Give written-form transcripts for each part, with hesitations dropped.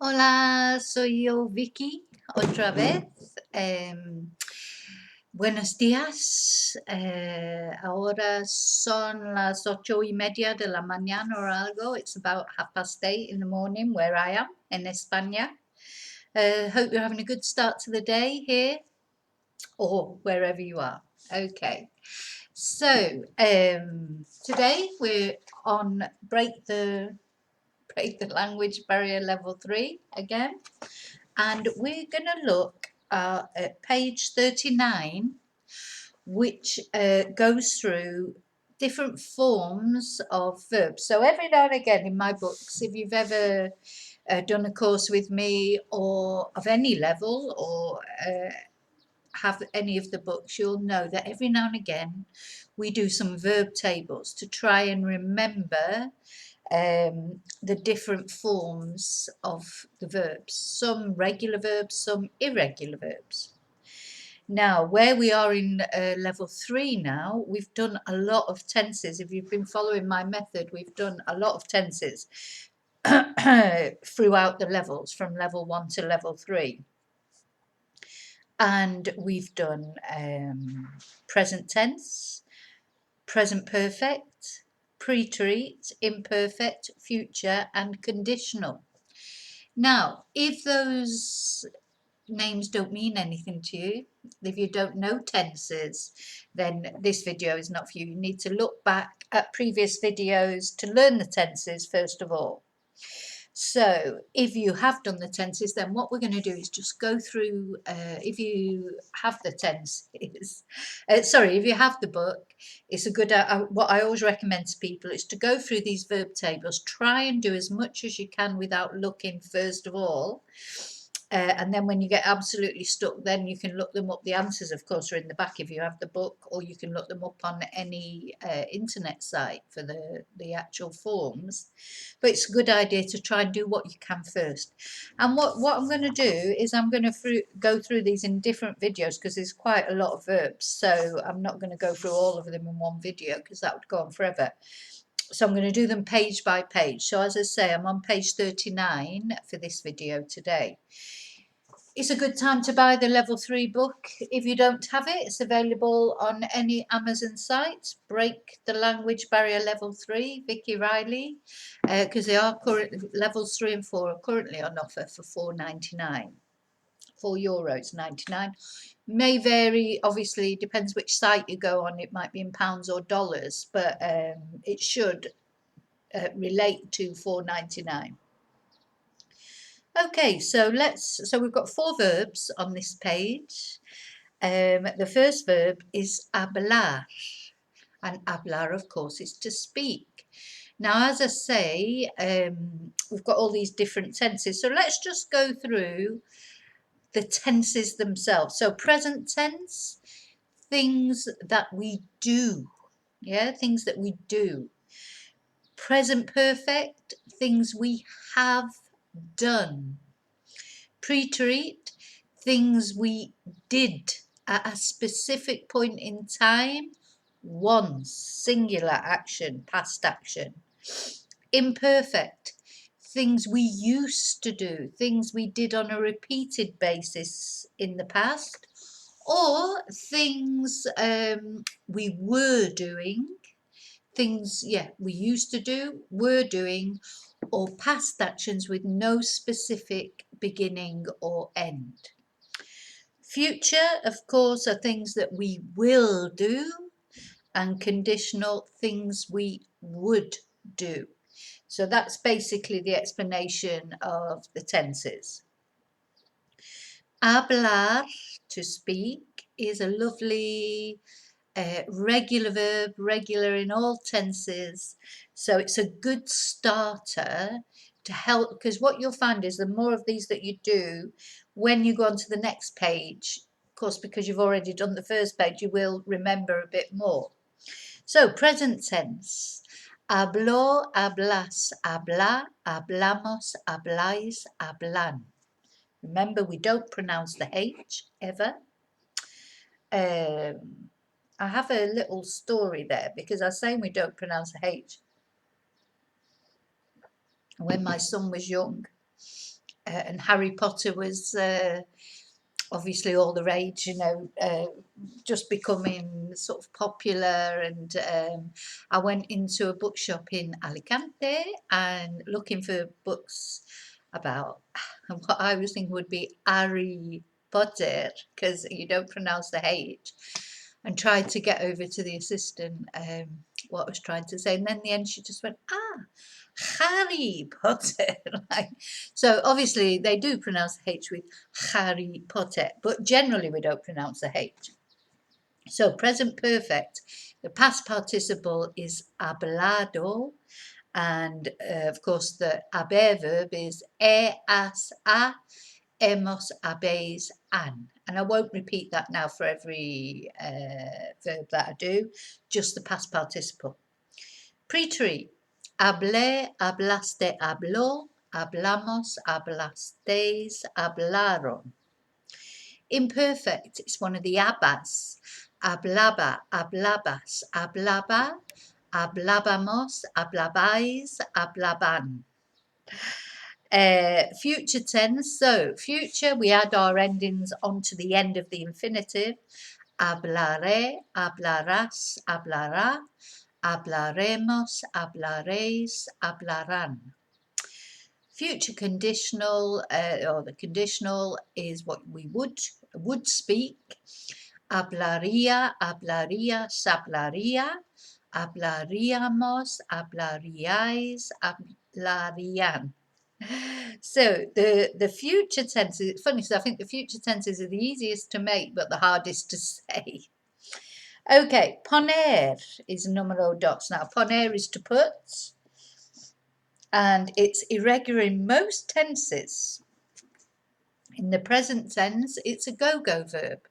Hola, soy yo Vicky, otra vez. Buenos días. Ahora son las 8:30 de la mañana or algo. It's about 8:30 in the morning where I am in España. Hope you're having a good start to the day here or wherever you are. Okay. So today we're on break the language barrier level 3 again. And we're going to look at page 39, which goes through different forms of verbs. So every now and again in my books, if you've ever done a course with me or of any level or have any of the books, you'll know that every now and again we do some verb tables to try and remember the different forms of the verbs, some regular verbs, some irregular verbs. Now, where we are in level 3 now, we've done a lot of tenses. If you've been following my method, we've done a lot of tenses throughout the levels, from level 1 to level 3. And we've done present tense, present perfect, preterite, imperfect, future, and conditional. Now, if those names don't mean anything to you, if you don't know tenses, then this video is not for you. You need to look back at previous videos to learn the tenses first of all. So if you have done the tenses, then what we're going to do is just go through, if you have the tenses, if you have the book, it's a good, what I always recommend to people is to go through these verb tables, try and do as much as you can without looking first of all. And then when you get absolutely stuck, then you can look them up. The answers, of course, are in the back if you have the book, or you can look them up on any internet site for the actual forms. But it's a good idea to try and do what you can first. And what I'm going to do is I'm going to go through these in different videos because there's quite a lot of verbs. So I'm not going to go through all of them in one video because that would go on forever. So I'm going to do them page by page. So as I say, I'm on page 39 for this video today. It's a good time to buy the level 3 book. If you don't have it, it's available on any Amazon site. Break the Language Barrier Level 3, Vicki Riley, because they are levels 3 and 4 are currently on offer for €4.99. €4.99. May vary, obviously, depends which site you go on. It might be in pounds or dollars, but it should relate to €4.99. Okay, so we've got 4 verbs on this page. The first verb is hablar, and hablar, of course, is to speak. Now, as I say, we've got all these different tenses, so let's just go through the tenses themselves. So present tense, things that we do, things that we do. Present perfect, things we have done. Preterite, things we did at a specific point in time, once, singular action, past action. Imperfect, things we used to do, things we did on a repeated basis in the past, or things we were doing, things, we used to do, were doing, or past actions with no specific beginning or end. Future, of course, are things that we will do, and conditional, things we would do. So that's basically the explanation of the tenses. Hablar, to speak, is a lovely regular verb, regular in all tenses. So it's a good starter to help, because what you'll find is the more of these that you do, when you go on to the next page, of course, because you've already done the first page, you will remember a bit more. So present tense. Habló, hablas, habla, hablamos, habláis, hablan. Remember, we don't pronounce the H ever. I have a little story there because I was saying we don't pronounce the H. When my son was young, and Harry Potter was obviously all the rage, you know, just becoming sort of popular. And I went into a bookshop in Alicante and looking for books about what I was thinking would be Harry Potter, because you don't pronounce the H, and tried to get over to the assistant what I was trying to say. And then in the end, she just went, Harry Potter. Like, so obviously they do pronounce the H with Harry Potter, but generally we don't pronounce the H. So present perfect, the past participle is hablado, and of course the haber verb is has, a, hemos, habéis, han. And I won't repeat that now for every verb that I do, just the past participle. Preterite, hablé, hablaste, habló, hablamos, hablasteis, hablaron. Imperfect, it's one of the habas. Hablaba, hablabas, hablaba, hablábamos, hablabais, hablaban. Future tense, so future, we add our endings onto the end of the infinitive. Hablaré, hablarás, hablará, hablaremos, hablaréis, hablarán. Future conditional, or the conditional, is what we would speak. Hablaría, hablarías, hablaría, hablaríamos, hablaríais, hablarían. So the future tenses, it's funny, so I think the future tenses are the easiest to make but the hardest to say. Okay, poner is numero dos. Now poner is to put, and it's irregular in most tenses. In the present tense, it's a go-go verb.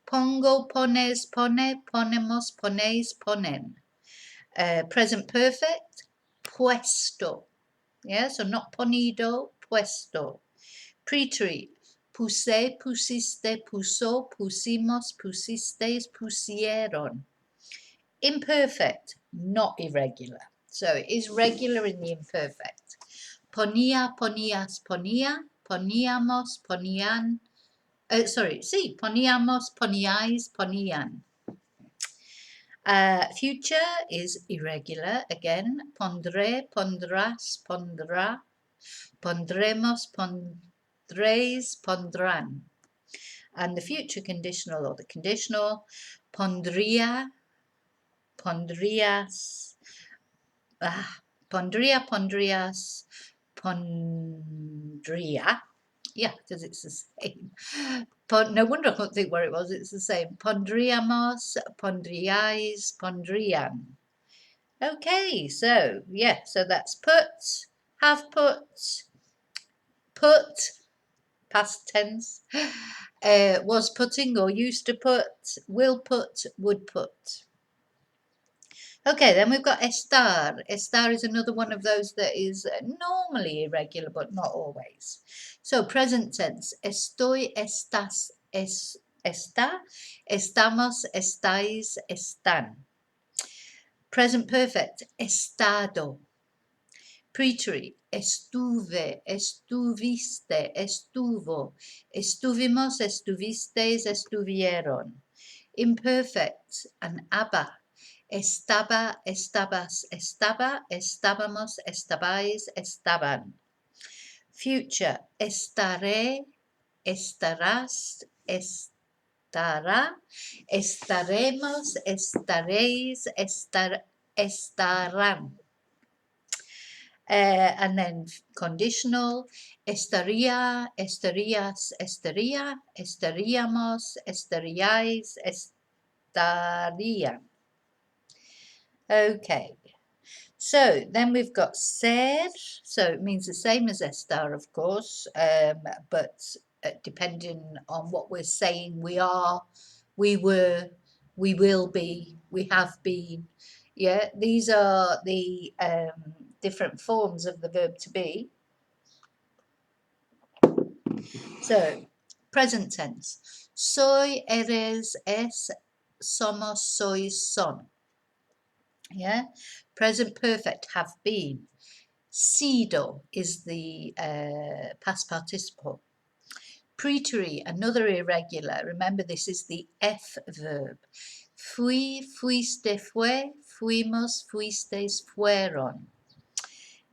Pongo, pones, pone, ponemos, ponéis, ponen. Present perfect, puesto. Yeah, so not ponido, puesto. Preterite, puse, pusiste, puso, pusimos, pusisteis, pusieron. Imperfect, not irregular. So it is regular in the imperfect. Ponía, ponías, ponía, poníamos, ponían. Poníamos, poníais, ponían. Future is irregular again. Pondré, pondrás, pondrá, pondremos, pondréis, pondrán. And the future conditional, or the conditional, pondría, pondrías, pondría, pondrías, pondría. Yeah, because it's the same. No wonder I couldn't think where it was. It's the same. Pondríamos, pondríais, pondrían. Okay, so yeah, so that's put, have put, past tense, was putting or used to put, will put, would put. Okay, then we've got estar. Estar is another one of those that is normally irregular, but not always. So present tense, estoy, estás, está, estamos, estáis, están. Present perfect, estado. Preterite, estuve, estuviste, estuvo, estuvimos, estuvisteis, estuvieron. Imperfect, an aba. Estaba, estabas, estaba, estábamos, estabais, estaban. Future, estaré, estarás, estará, estaremos, estaréis, estarán. And then conditional, estaría, estarías, estaría, estaríamos, estaríais, estarían. Okay, so then we've got ser, so it means the same as estar, of course, but depending on what we're saying, we are, we were, we will be, we have been. Yeah, these are the different forms of the verb to be. So, present tense. Soy, eres, es, somos, sois, son. Yeah, present perfect, have been. Sido is the past participle. Preterite, another irregular. Remember, this is the F verb. Fui, fuiste, fue, fuimos, fuisteis, fueron.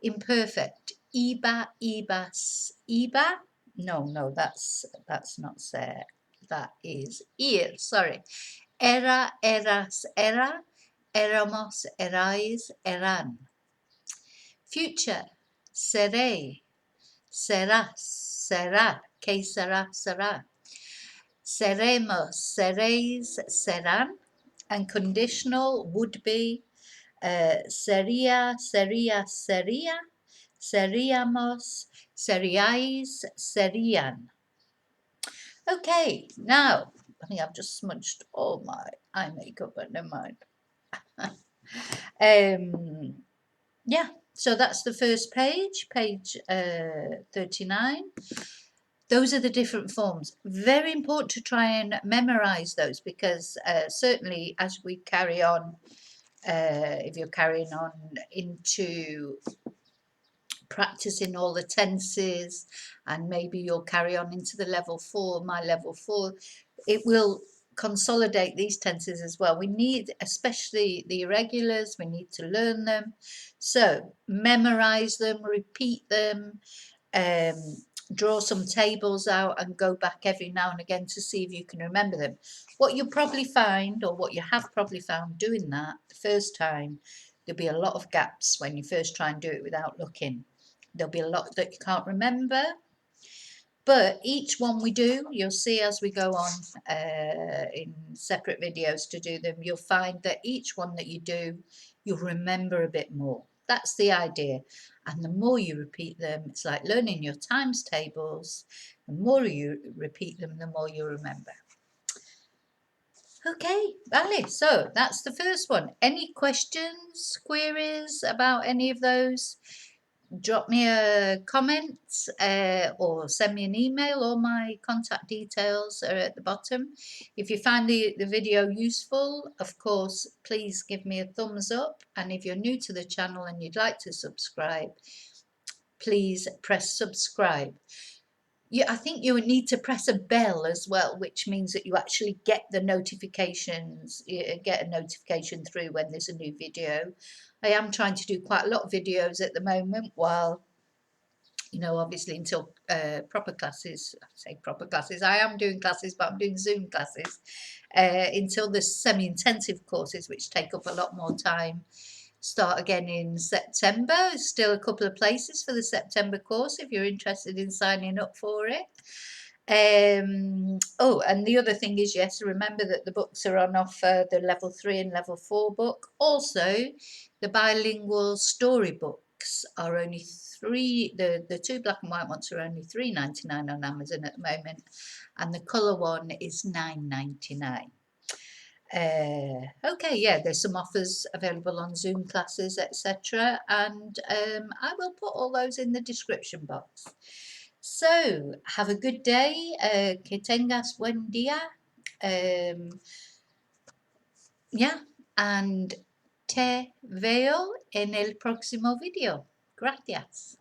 Imperfect. Iba, ibas, iba. No, that's not ser. That is ir. Sorry. Era, eras, era. Éramos, erais, eran. Future. Seré. Serás, será. Que será, será. Seremos, seréis, serán. And conditional would be sería, sería, sería, seríamos, seríais, serían. Okay, now, I think I've just smudged all my eye makeup, but never mind. Yeah, so that's the first page, page 39. Those are the different forms. Very important to try and memorize those, because certainly as we carry on, if you're carrying on into practicing all the tenses, and maybe you'll carry on into the level 4, my level 4, it will consolidate these tenses as well. We need, especially the irregulars, we need to learn them. So memorize them, repeat them, draw some tables out and go back every now and again to see if you can remember them. What you'll probably find, or what you have probably found doing that the first time, there'll be a lot of gaps when you first try and do it without looking. There'll be a lot that you can't remember, but each one we do, you'll see as we go on in separate videos to do them, you'll find that each one that you do, you'll remember a bit more. That's the idea. And the more you repeat them, it's like learning your times tables. The more you repeat them, the more you remember. Okay, vale. So that's the first one. Any questions, queries about any of those? Drop me a comment or send me an email. All my contact details are at the bottom. If you find the video useful, of course, please give me a thumbs up. And if you're new to the channel and you'd like to subscribe, please press subscribe. I think you would need to press a bell as well, which means that you actually get the notifications, get a notification through when there's a new video. I am trying to do quite a lot of videos at the moment, while, you know, obviously until proper classes, I say proper classes, I am doing classes, but I'm doing Zoom classes, until the semi-intensive courses, which take up a lot more time, start again in September. Still a couple of places for the September course if you're interested in signing up for it. Oh, and the other thing is, yes, remember that the books are on offer, the level 3 and level 4 book. Also, the bilingual storybooks are only the two black and white ones are only £3.99 on Amazon at the moment, and the colour one is £9.99. Okay, yeah, there's some offers available on Zoom classes, etc. And I will put all those in the description box. So, have a good day. Que tengas buen día. Yeah, and te veo en el próximo video. Gracias.